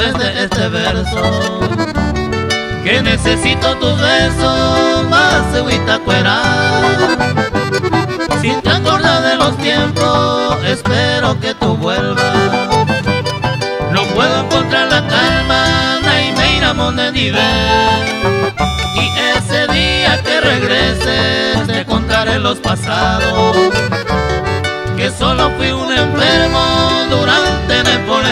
sabes de este verso, que necesito tus besos más agüita cuera. Si te acuerdas de los tiempos, espero que tú vuelvas. No puedo encontrar la calma, Naimeira Monenivel. Y ese día que regreses te contaré los pasados, que solo fui un enfermo durante el Nepal.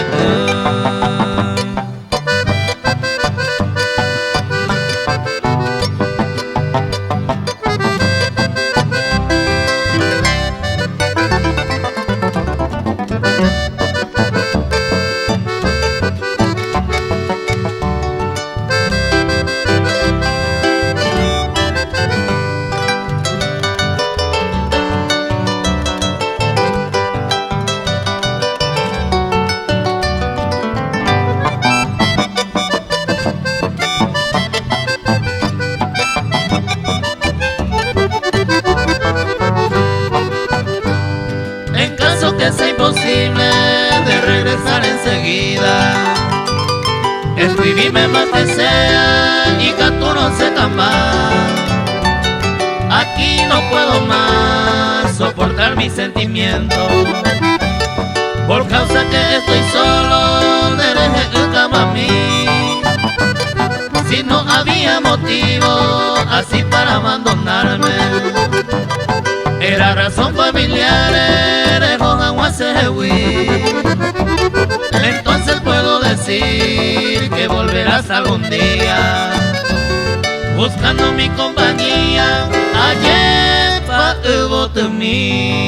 En caso que sea imposible de regresar enseguida, escribime más que sea y que tú no sepas más. Aquí no puedo más soportar mis sentimientos, por causa que estoy solo, dereje el cama a mí. Si no había motivo así para abandonarme, era razón familiar, entonces puedo decir que volverás algún día, buscando mi compañía, allá pa' mí.